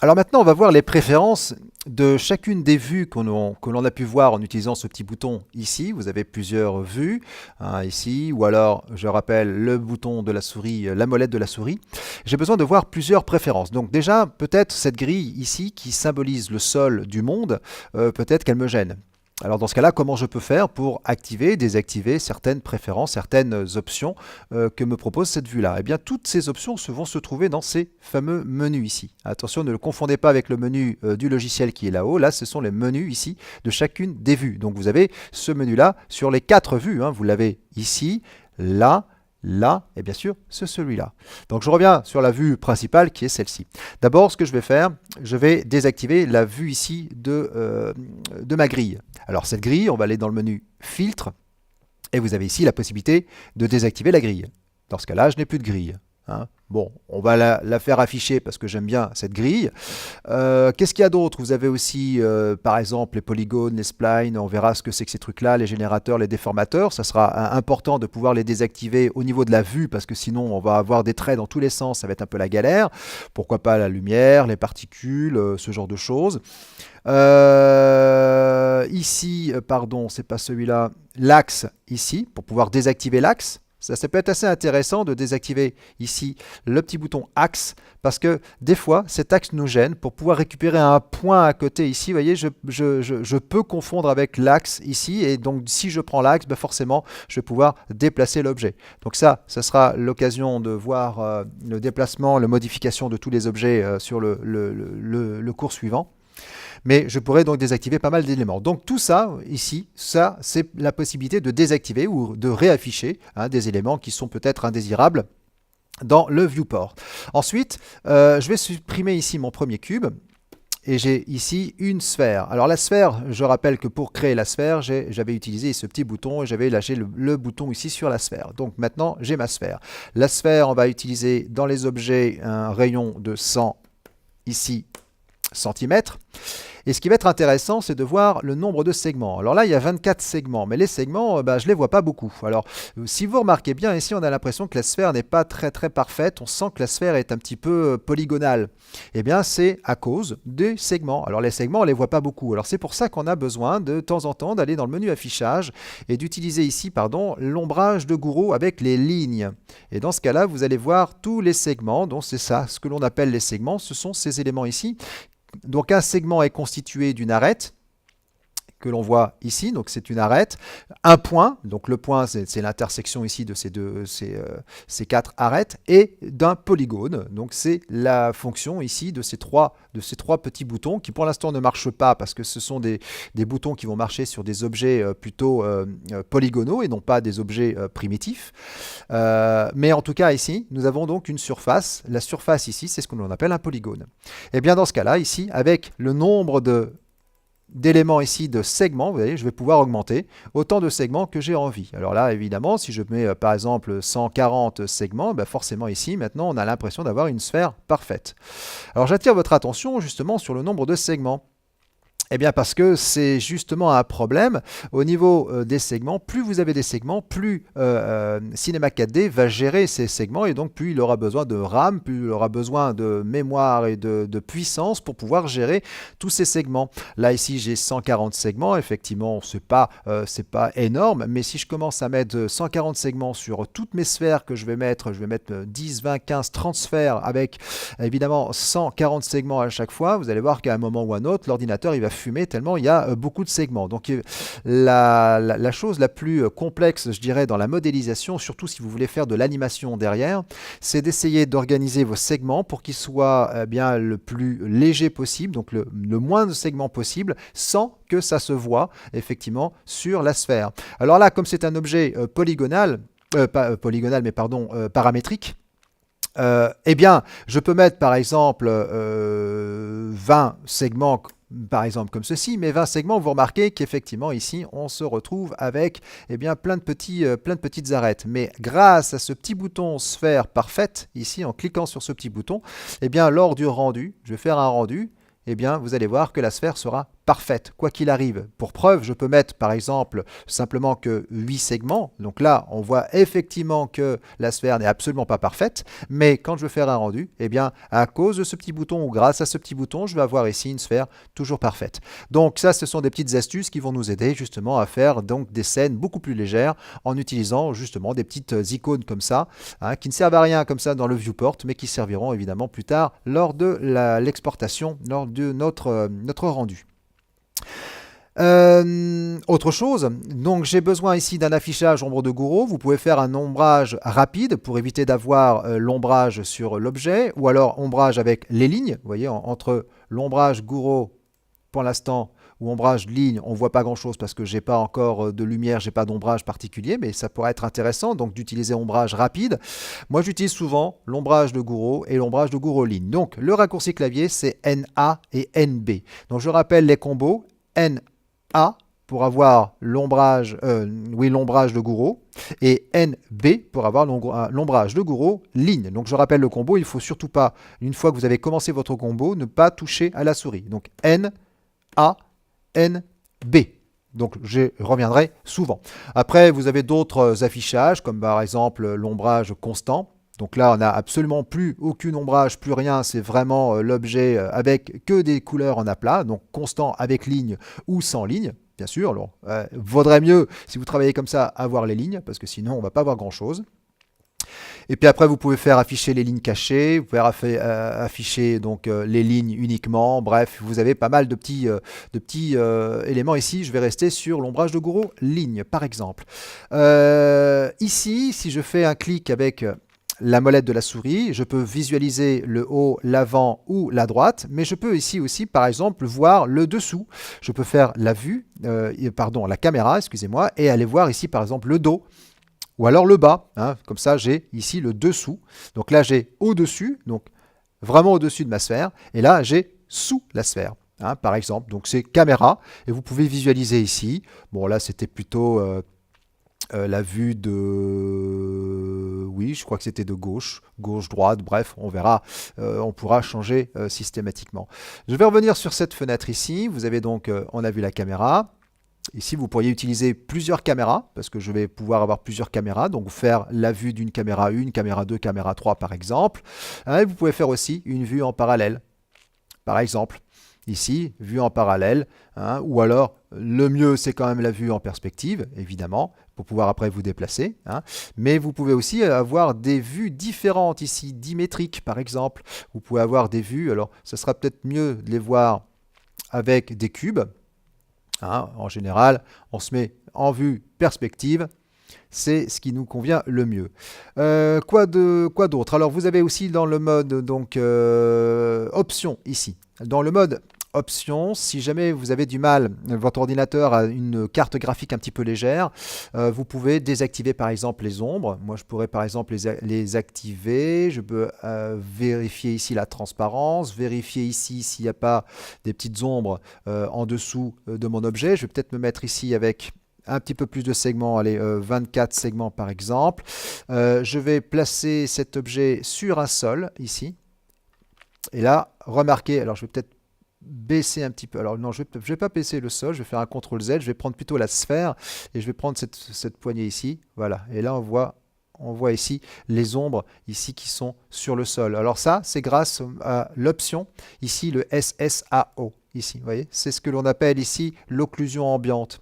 Alors maintenant, on va voir les préférences de chacune des vues que l'on a pu voir en utilisant ce petit bouton ici. Vous avez plusieurs vues hein, ici, ou alors, je rappelle, le bouton de la souris, la molette de la souris. J'ai besoin de voir plusieurs préférences. Donc déjà, peut-être cette grille ici qui symbolise le sol du monde, peut-être qu'elle me gêne. Alors dans ce cas-là, comment je peux faire pour activer, désactiver certaines préférences, certaines options que me propose cette vue-là? Eh bien, toutes ces options vont se trouver dans ces fameux menus ici. Attention, ne le confondez pas avec le menu du logiciel qui est là-haut. Là, ce sont les menus ici de chacune des vues. Donc vous avez ce menu-là sur les 4 vues. Hein. Vous l'avez ici, là, là, et bien sûr, c'est celui-là. Donc je reviens sur la vue principale qui est celle-ci. D'abord, ce que je vais faire, je vais désactiver la vue ici de ma grille. Alors cette grille, on va aller dans le menu Filtre, et vous avez ici la possibilité de désactiver la grille. Dans ce cas-là, je n'ai plus de grille. Hein. Bon, on va la faire afficher parce que j'aime bien cette grille. Qu'est-ce qu'il y a d'autre? Vous avez aussi, par exemple, les polygones, les splines. On verra ce que c'est que ces trucs-là, les générateurs, les déformateurs. Ça sera important de pouvoir les désactiver au niveau de la vue parce que sinon, on va avoir des traits dans tous les sens. Ça va être un peu la galère. Pourquoi pas la lumière, les particules, ce genre de choses. Ici, pardon, c'est pas celui-là. L'axe ici, pour pouvoir désactiver l'axe. Ça peut être assez intéressant de désactiver ici le petit bouton axe parce que des fois cet axe nous gêne. Pour pouvoir récupérer un point à côté ici, vous voyez, je peux confondre avec l'axe ici et donc si je prends l'axe, ben forcément je vais pouvoir déplacer l'objet. Donc ça sera l'occasion de voir le déplacement, la modification de tous les objets sur le cours suivant. Mais je pourrais donc désactiver pas mal d'éléments. Donc tout ça, ici, ça c'est la possibilité de désactiver ou de réafficher hein, des éléments qui sont peut-être indésirables dans le viewport. Ensuite, je vais supprimer ici mon premier cube. Et j'ai ici une sphère. Alors la sphère, je rappelle que pour créer la sphère, j'avais utilisé ce petit bouton et j'avais lâché le bouton ici sur la sphère. Donc maintenant, j'ai ma sphère. La sphère, on va utiliser dans les objets un rayon de 100 ici centimètres. Et ce qui va être intéressant, c'est de voir le nombre de segments. Alors là, il y a 24 segments, mais les segments, je ne les vois pas beaucoup. Alors, si vous remarquez bien, ici, on a l'impression que la sphère n'est pas très parfaite. On sent que la sphère est un petit peu polygonale. Eh bien, c'est à cause des segments. Alors, les segments, on ne les voit pas beaucoup. Alors, c'est pour ça qu'on a besoin de temps en temps d'aller dans le menu affichage et d'utiliser ici, pardon, l'ombrage de Gouraud avec les lignes. Et dans ce cas-là, vous allez voir tous les segments. Donc, c'est ça, ce que l'on appelle les segments. Ce sont ces éléments ici. Donc un segment est constitué d'une arête que l'on voit ici, donc c'est une arête, un point, donc le point c'est l'intersection ici de ces 4 arêtes, et d'un polygone, donc c'est la fonction ici de ces trois petits boutons qui pour l'instant ne marchent pas parce que ce sont des boutons qui vont marcher sur des objets plutôt polygonaux et non pas des objets primitifs. Mais en tout cas ici, nous avons donc une surface, la surface ici c'est ce que l'on appelle un polygone. Et bien dans ce cas-là, ici, avec le nombre d'éléments ici de segments, vous voyez, je vais pouvoir augmenter autant de segments que j'ai envie. Alors là, évidemment, si je mets par exemple 140 segments, forcément ici, maintenant, on a l'impression d'avoir une sphère parfaite. Alors j'attire votre attention justement sur le nombre de segments. Eh bien parce que c'est justement un problème au niveau des segments. Plus vous avez des segments, plus Cinema 4D va gérer ces segments et donc plus il aura besoin de RAM, plus il aura besoin de mémoire et de puissance pour pouvoir gérer tous ces segments. Là ici j'ai 140 segments, effectivement c'est pas énorme, mais si je commence à mettre 140 segments sur toutes mes sphères que je vais mettre 10, 20, 15, 30 sphères avec évidemment 140 segments à chaque fois, vous allez voir qu'à un moment ou un autre, l'ordinateur il va fumer tellement il y a beaucoup de segments. Donc la chose la plus complexe, je dirais, dans la modélisation, surtout si vous voulez faire de l'animation derrière, c'est d'essayer d'organiser vos segments pour qu'ils soient bien le plus léger possible, donc le moins de segments possible, sans que ça se voit effectivement sur la sphère. Alors là, comme c'est un objet polygonal, pas polygonal, mais pardon, paramétrique, eh bien, je peux mettre par exemple 20 segments par exemple comme ceci, mais 20 segments, vous remarquez qu'effectivement ici on se retrouve avec plein de petites arêtes. Mais grâce à ce petit bouton sphère parfaite, ici en cliquant sur ce petit bouton, lors du rendu, je vais faire un rendu, vous allez voir que la sphère sera parfaite, quoi qu'il arrive. Pour preuve, je peux mettre par exemple simplement que 8 segments. Donc là, on voit effectivement que la sphère n'est absolument pas parfaite, mais quand je veux faire un rendu, eh bien, à cause de ce petit bouton ou grâce à ce petit bouton, je vais avoir ici une sphère toujours parfaite. Donc ça, ce sont des petites astuces qui vont nous aider justement à faire donc des scènes beaucoup plus légères en utilisant justement des petites icônes comme ça, hein, qui ne servent à rien comme ça dans le viewport, mais qui serviront évidemment plus tard lors de l'exportation, lors de notre rendu. Autre chose, donc j'ai besoin ici d'un affichage ombre de Gouraud. Vous pouvez faire un ombrage rapide pour éviter d'avoir l'ombrage sur l'objet, ou alors ombrage avec les lignes. Vous voyez, entre l'ombrage Gouraud pour l'instant ou ombrage ligne, on ne voit pas grand chose parce que j'ai pas encore de lumière, j'ai pas d'ombrage particulier, mais ça pourrait être intéressant donc d'utiliser ombrage rapide. Moi j'utilise souvent l'ombrage de Gouraud et l'ombrage de Gouraud ligne. Donc le raccourci clavier c'est NA et NB. Donc je rappelle les combos NA pour avoir l'ombrage de Gouraud et NB pour avoir l'ombrage de Gouraud ligne. Donc je rappelle le combo, il ne faut surtout pas, une fois que vous avez commencé votre combo, ne pas toucher à la souris. Donc NA, NB. Donc je reviendrai souvent. Après, vous avez d'autres affichages, comme par exemple l'ombrage constant. Donc là, on n'a absolument plus aucun ombrage, plus rien. C'est vraiment l'objet avec que des couleurs en aplat. Donc constant avec ligne ou sans ligne, bien sûr. Alors, vaudrait mieux, si vous travaillez comme ça, avoir les lignes, parce que sinon, on ne va pas voir grand-chose. Et puis après, vous pouvez faire afficher les lignes cachées, vous pouvez afficher donc, les lignes uniquement. Bref, vous avez pas mal de petits éléments ici. Je vais rester sur l'ombrage de Gouraud ligne, par exemple. Ici, si je fais un clic avec la molette de la souris, je peux visualiser le haut, l'avant ou la droite, mais je peux ici aussi, par exemple, voir le dessous. Je peux faire la caméra, excusez-moi, et aller voir ici, par exemple, le dos. Ou alors le bas, hein, comme ça j'ai ici le dessous. Donc là j'ai au-dessus, donc vraiment au-dessus de ma sphère, et là j'ai sous la sphère, hein, par exemple. Donc c'est caméra, et vous pouvez visualiser ici. Bon là c'était plutôt la vue de... Oui, je crois que c'était de gauche, gauche-droite, bref, on verra, on pourra changer systématiquement. Je vais revenir sur cette fenêtre ici, vous avez donc, on a vu la caméra. Ici, vous pourriez utiliser plusieurs caméras, parce que je vais pouvoir avoir plusieurs caméras, donc faire la vue d'une caméra 1, caméra 2, caméra 3 par exemple. Et vous pouvez faire aussi une vue en parallèle, par exemple. Ici, vue en parallèle, hein, ou alors le mieux c'est quand même la vue en perspective, évidemment, pour pouvoir après vous déplacer. Hein. Mais vous pouvez aussi avoir des vues différentes ici, dimétriques par exemple. Vous pouvez avoir des vues, alors ce sera peut-être mieux de les voir avec des cubes. Hein, en général, on se met en vue perspective, c'est ce qui nous convient le mieux. Quoi d'autre? Alors vous avez aussi dans le mode donc options ici. Dans le mode options, si jamais vous avez du mal, votre ordinateur a une carte graphique un petit peu légère, vous pouvez désactiver par exemple les ombres. Moi je pourrais par exemple les activer, je peux vérifier ici la transparence, vérifier ici s'il n'y a pas des petites ombres en dessous de mon objet. Je vais peut-être me mettre ici avec un petit peu plus de segments, allez, 24 segments par exemple. Je vais placer cet objet sur un sol ici. Et là, remarquez, alors je vais peut-être baisser un petit peu. Alors non, je ne vais pas baisser le sol, je vais faire un CTRL Z, je vais prendre plutôt la sphère et je vais prendre cette poignée ici. Voilà, et là on voit ici les ombres ici qui sont sur le sol. Alors ça, c'est grâce à l'option, ici le SSAO. Ici, vous voyez, c'est ce que l'on appelle ici l'occlusion ambiante.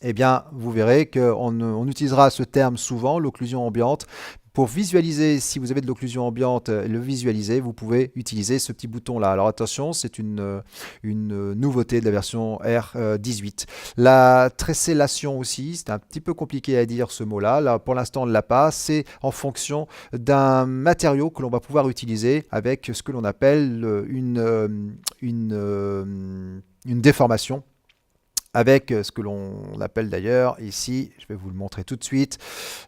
Eh bien, vous verrez qu'on utilisera ce terme souvent, l'occlusion ambiante. Pour visualiser, si vous avez de l'occlusion ambiante, le visualiser, vous pouvez utiliser ce petit bouton-là. Alors attention, c'est une nouveauté de la version R18. La tressellation aussi, c'est un petit peu compliqué à dire ce mot-là. Là, pour l'instant, on ne l'a pas. C'est en fonction d'un matériau que l'on va pouvoir utiliser avec ce que l'on appelle une déformation. Avec ce que l'on appelle d'ailleurs ici, je vais vous le montrer tout de suite,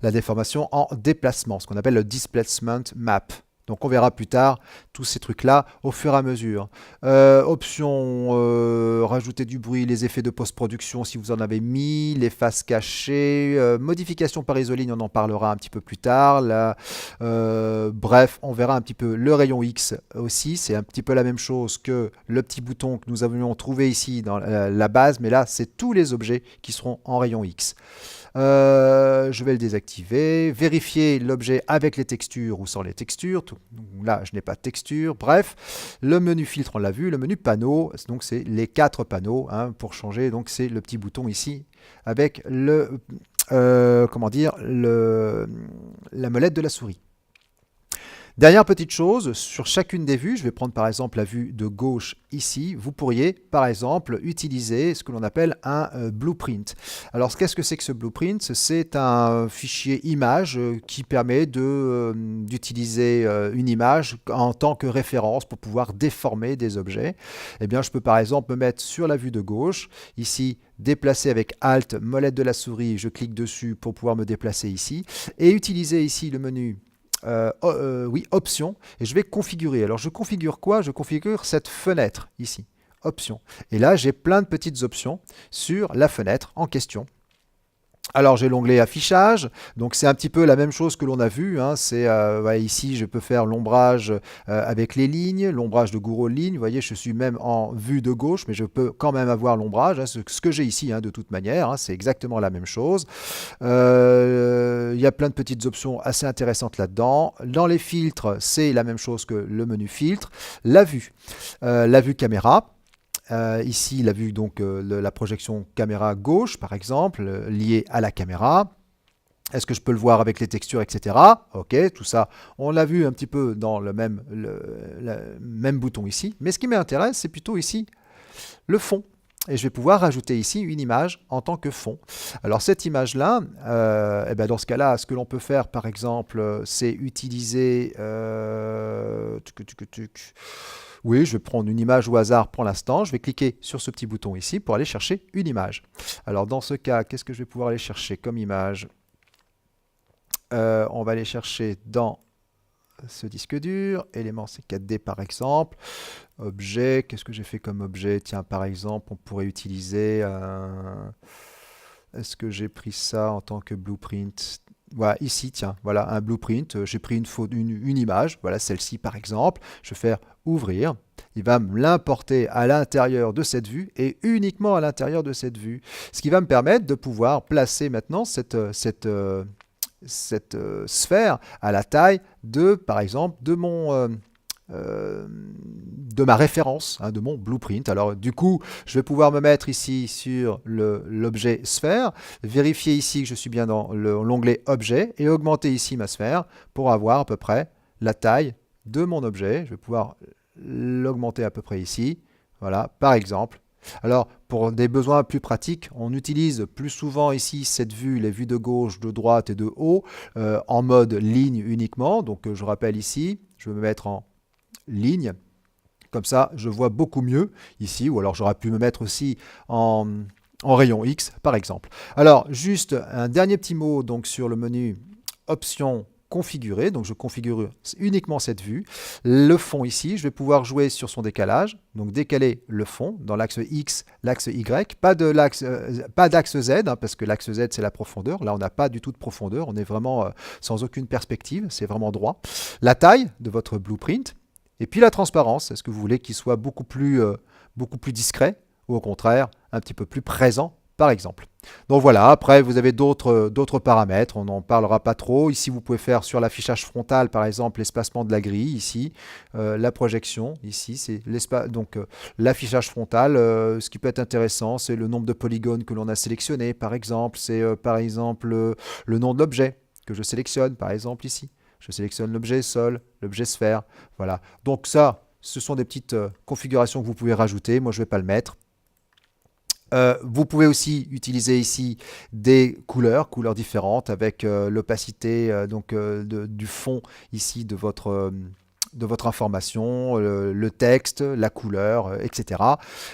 la déformation en déplacement, ce qu'on appelle le displacement map. Donc on verra plus tard tous ces trucs-là au fur et à mesure. Option, rajouter du bruit, les effets de post-production si vous en avez mis, les faces cachées, modification par isoligne, on en parlera un petit peu plus tard. Là, bref, on verra un petit peu le rayon X aussi, c'est un petit peu la même chose que le petit bouton que nous avions trouvé ici dans la base, mais là c'est tous les objets qui seront en rayon X. Je vais le désactiver, vérifier l'objet avec les textures ou sans les textures. Là, je n'ai pas de texture. Bref, le menu filtre, on l'a vu. Le menu panneau, donc c'est les 4 panneaux hein, pour changer. Donc c'est le petit bouton ici avec le, comment dire, la molette de la souris. Dernière petite chose, sur chacune des vues, je vais prendre par exemple la vue de gauche ici, vous pourriez par exemple utiliser ce que l'on appelle un blueprint. Alors qu'est-ce que c'est que ce blueprint? C'est un fichier image qui permet d'utiliser une image en tant que référence pour pouvoir déformer des objets. Eh bien je peux par exemple me mettre sur la vue de gauche, ici déplacer avec Alt, molette de la souris, je clique dessus pour pouvoir me déplacer ici, et utiliser ici le menu oui, option, et je vais configurer. Alors je configure quoi? Je configure cette fenêtre ici, option. Et là j'ai plein de petites options sur la fenêtre en question. Alors j'ai l'onglet affichage, donc c'est un petit peu la même chose que l'on a vu, hein. C'est ici je peux faire l'ombrage avec les lignes, l'ombrage de Gouraud ligne, vous voyez je suis même en vue de gauche, mais je peux quand même avoir l'ombrage, hein, ce que j'ai ici hein, de toute manière, hein, c'est exactement la même chose. Il y a plein de petites options assez intéressantes là-dedans. Dans les filtres, c'est la même chose que le menu filtre. La vue caméra. Ici, la vue, donc la projection caméra gauche, par exemple, liée à la caméra. Est-ce que je peux le voir avec les textures, etc. Ok, tout ça, on l'a vu un petit peu dans le même bouton ici. Mais ce qui m'intéresse, c'est plutôt ici le fond. Et je vais pouvoir rajouter ici une image en tant que fond. Alors cette image-là, eh ben dans ce cas-là, ce que l'on peut faire, par exemple, c'est utiliser... Oui, je vais prendre une image au hasard pour l'instant. Je vais cliquer sur ce petit bouton ici pour aller chercher une image. Alors dans ce cas, qu'est-ce que je vais pouvoir aller chercher comme image? On va aller chercher dans ce disque dur, élément C4D par exemple, objet, qu'est-ce que j'ai fait comme objet? Tiens, par exemple, on pourrait utiliser, est-ce que j'ai pris ça en tant que blueprint? Voilà, ici, tiens, voilà un blueprint, j'ai pris une image, voilà celle-ci par exemple, je vais faire ouvrir, il va me l'importer à l'intérieur de cette vue et uniquement à l'intérieur de cette vue, ce qui va me permettre de pouvoir placer maintenant cette sphère à la taille de, par exemple, de ma référence, hein, de mon blueprint. Alors du coup, je vais pouvoir me mettre ici sur l'objet sphère, vérifier ici que je suis bien dans l'onglet objet et augmenter ici ma sphère pour avoir à peu près la taille de mon objet. Je vais pouvoir l'augmenter à peu près ici, voilà, par exemple. Alors, pour des besoins plus pratiques, on utilise plus souvent ici cette vue, les vues de gauche, de droite et de haut, en mode ligne uniquement. Donc, je rappelle ici, je vais me mettre en ligne. Comme ça, je vois beaucoup mieux ici. Ou alors, j'aurais pu me mettre aussi en rayon X, par exemple. Alors, juste un dernier petit mot donc, sur le menu Options configurer, donc je configure uniquement cette vue. Le fond ici, je vais pouvoir jouer sur son décalage, donc décaler le fond dans l'axe X, l'axe Y, pas d'axe Z, hein, parce que l'axe Z c'est la profondeur, là on n'a pas du tout de profondeur, on est vraiment sans aucune perspective, c'est vraiment droit. La taille de votre blueprint, et puis la transparence, est-ce que vous voulez qu'il soit beaucoup plus discret, ou au contraire, un petit peu plus présent par exemple. Donc voilà, après vous avez d'autres paramètres, on n'en parlera pas trop. Ici vous pouvez faire sur l'affichage frontal par exemple l'espacement de la grille, ici la projection, ici c'est l'affichage frontal. Ce qui peut être intéressant c'est le nombre de polygones que l'on a sélectionné par exemple, c'est par exemple le nom de l'objet que je sélectionne par exemple ici. Je sélectionne l'objet sol, l'objet sphère, voilà. Donc ça, ce sont des petites configurations que vous pouvez rajouter, moi je ne vais pas le mettre. Vous pouvez aussi utiliser ici des couleurs différentes avec l'opacité du fond ici de votre de votre information, le texte, la couleur, etc.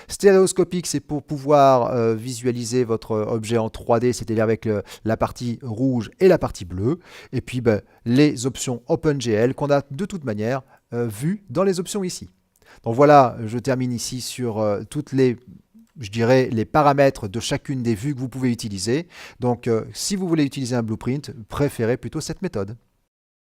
Stéréoscopique, c'est pour pouvoir visualiser votre objet en 3D, c'est-à-dire avec la partie rouge et la partie bleue. Et puis ben, les options OpenGL qu'on a de toute manière vues dans les options ici. Donc voilà, je termine ici sur toutes les, je dirais, les paramètres de chacune des vues que vous pouvez utiliser. Donc si vous voulez utiliser un blueprint, préférez plutôt cette méthode.